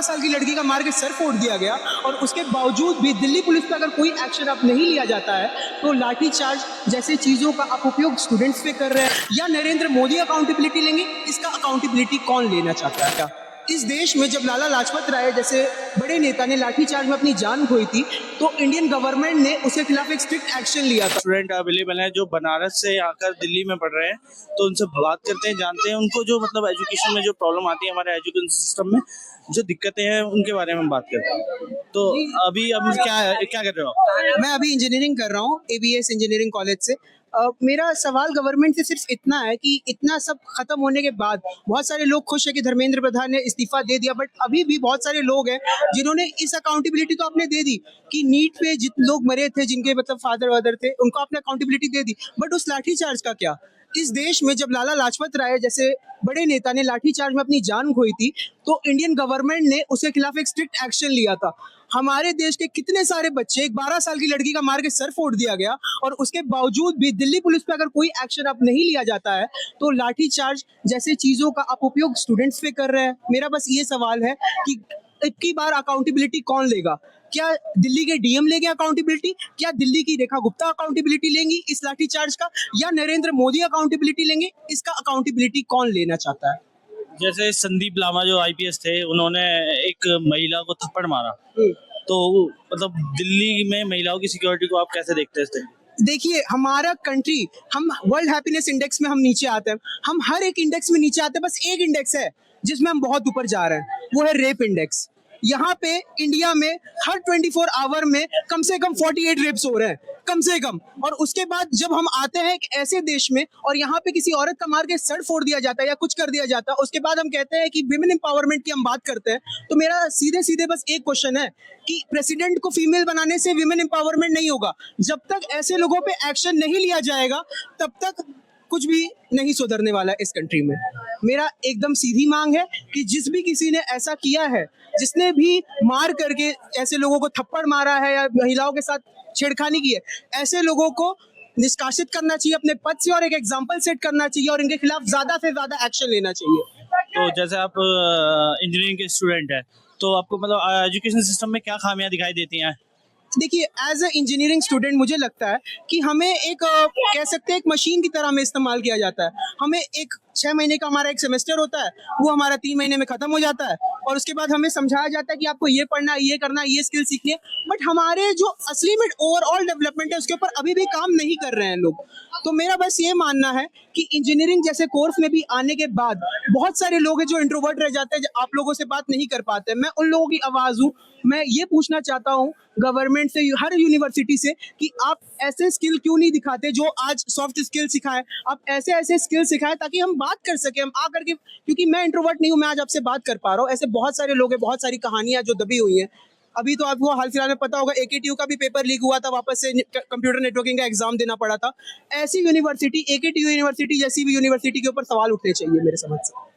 साल की लड़की का मार के सर फोड़ दिया गया और उसके बावजूद भी दिल्ली पुलिस पे अगर कोई एक्शन अब नहीं लिया जाता है तो लाठीचार्ज जैसे चीजों का आप उपयोग स्टूडेंट्स पे कर रहे हैं या नरेंद्र मोदी अकाउंटेबिलिटी लेंगे, इसका अकाउंटेबिलिटी कौन लेना चाहता है? क्या इस देश में जब लाला लाजपत राय जैसे बड़े नेता ने लाठीचार्ज में अपनी जान खोई थी तो इंडियन गवर्नमेंट ने उसके खिलाफ एक स्ट्रिक्ट एक्शन लिया था। स्टूडेंट अवेलेबल है जो बनारस से आकर दिल्ली में पढ़ रहे हैं, तो उनसे बात करते हैं, जानते हैं उनको जो मतलब एजुकेशन में जो प्रॉब्लम आती है हमारे एजुकेशन सिस्टम में, जो दिक्कतें हैं उनके बारे में बात करते हैं। तो अभी क्या कर रहे हो? मैं अभी इंजीनियरिंग कर रहा हूँ एबीएस इंजीनियरिंग कॉलेज से। मेरा सवाल गवर्नमेंट से सिर्फ इतना है कि इतना सब खत्म होने के बाद बहुत सारे लोग खुश है कि धर्मेंद्र प्रधान ने इस्तीफा दे दिया, बट अभी भी बहुत सारे लोग हैं जिन्होंने इस अकाउंटेबिलिटी तो आपने दे दी कि नीट पे जितने लोग मरे थे, जिनके मतलब फादर वादर थे, उनको आपने अकाउंटेबिलिटी दे दी, बट उस लाठीचार्ज का क्या? इस देश में जब लाला लाजपत राय जैसे बड़े नेता ने लाठीचार्ज में अपनी जान खोई थी तो इंडियन गवर्नमेंट ने उसके खिलाफ एक स्ट्रिक्ट एक्शन लिया था। हमारे देश के कितने सारे बच्चे, एक 12 साल की लड़की का मार के सर फोड़ दिया गया और उसके बावजूद भी दिल्ली पुलिस पे अगर कोई एक्शन अब नहीं लिया जाता है तो लाठीचार्ज जैसे चीजों का आप उपयोग स्टूडेंट्स पे कर रहे हैं। मेरा बस ये सवाल है कि इतनी बार अकाउंटेबिलिटी कौन लेगा? क्या दिल्ली के डीएम लेंगे अकाउंटेबिलिटी? क्या दिल्ली की रेखा गुप्ता अकाउंटेबिलिटी लेंगी इस लाठीचार्ज का? या नरेंद्र मोदी अकाउंटेबिलिटी लेंगे? इसका अकाउंटेबिलिटी कौन लेना चाहता है? जैसे संदीप लामा जो आईपीएस थे, उन्होंने एक महिला को थप्पड़ मारा, तो मतलब दिल्ली में महिलाओं की सिक्योरिटी को आप कैसे देखते हैं इस तरह? देखिए, हमारा कंट्री, हम वर्ल्ड हैप्पीनेस इंडेक्स में हम नीचे आते हैं, हम हर एक इंडेक्स में नीचे आते हैं, बस एक इंडेक्स है जिसमें हम बहुत ऊपर जा रहे हैं, वो है रेप इंडेक्स। यहाँ पे इंडिया में हर 24 आवर में कम से कम 48 रेप्स हो रहे हैं, कम से कम। और उसके बाद जब हम आते हैं एक ऐसे देश में और यहाँ पे किसी औरत का मार के सर फोड़ दिया जाता है या कुछ कर दिया जाता है, उसके बाद हम कहते हैं कि विमेन एम्पावरमेंट की हम बात करते हैं, तो मेरा सीधे सीधे बस एक क्वेश्चन है कि प्रेसिडेंट को फीमेल बनाने से विमेन एम्पावरमेंट नहीं होगा। जब तक ऐसे लोगों पे एक्शन नहीं लिया जाएगा तब तक कुछ भी नहीं सुधरने वाला इस कंट्री में। मेरा एकदम सीधी मांग है कि जिस भी किसी ने ऐसा किया है, जिसने भी मार करके ऐसे लोगों को थप्पड़ मारा है या महिलाओं के साथ छेड़खानी की है, ऐसे लोगों को निष्कासित करना चाहिए अपने पद से और एक एग्जाम्पल सेट करना चाहिए और इनके खिलाफ ज्यादा से ज्यादा एक्शन लेना चाहिए। तो जैसे आप इंजीनियरिंग के स्टूडेंट हैं, तो आपको मतलब एजुकेशन सिस्टम में क्या खामियां दिखाई देती हैं? देखिए, एज ए इंजीनियरिंग स्टूडेंट मुझे लगता है कि हमें एक कह सकते हैं एक मशीन की तरह हमें इस्तेमाल किया जाता है। हमें एक 6 महीने का हमारा एक सेमेस्टर होता है, वो हमारा 3 महीने में खत्म हो जाता है और उसके बाद हमें समझाया जाता है कि आपको ये पढ़ना है, ये करना है, ये स्किल सीखनी है, बट हमारे जो असली में ओवरऑल डेवलपमेंट है उसके ऊपर अभी भी काम नहीं कर रहे हैं लोग। तो मेरा बस ये मानना है कि इंजीनियरिंग जैसे कोर्स में भी आने के बाद बहुत सारे लोग हैं जो इंट्रोवर्ट रह जाते हैं, आप लोगों से बात नहीं कर पाते। मैं उन लोगों की आवाज हूँ। मैं ये पूछना चाहता हूँ गवर्नमेंट से, हर यूनिवर्सिटी से, कि आप ऐसे स्किल क्यों नहीं दिखाते जो आज सॉफ्ट स्किल सिखाए? आप ऐसे ऐसे स्किल सिखाए ताकि हम बात कर सके, हम आकर के, क्योंकि मैं इंट्रोवर्ट नहीं हूँ, मैं आज आपसे बात कर पा रहा हूँ। ऐसे बहुत सारे लोग हैं, बहुत सारी कहानियां जो दबी हुई हैं। अभी तो आपको हाल फिलहाल में पता होगा AKTU का भी पेपर लीक हुआ था, वापस से कंप्यूटर नेटवर्किंग का एग्जाम देना पड़ा था। ऐसी यूनिवर्सिटी, AKTU यूनिवर्सिटी जैसी भी यूनिवर्सिटी के ऊपर सवाल उठने चाहिए मेरे समझ से।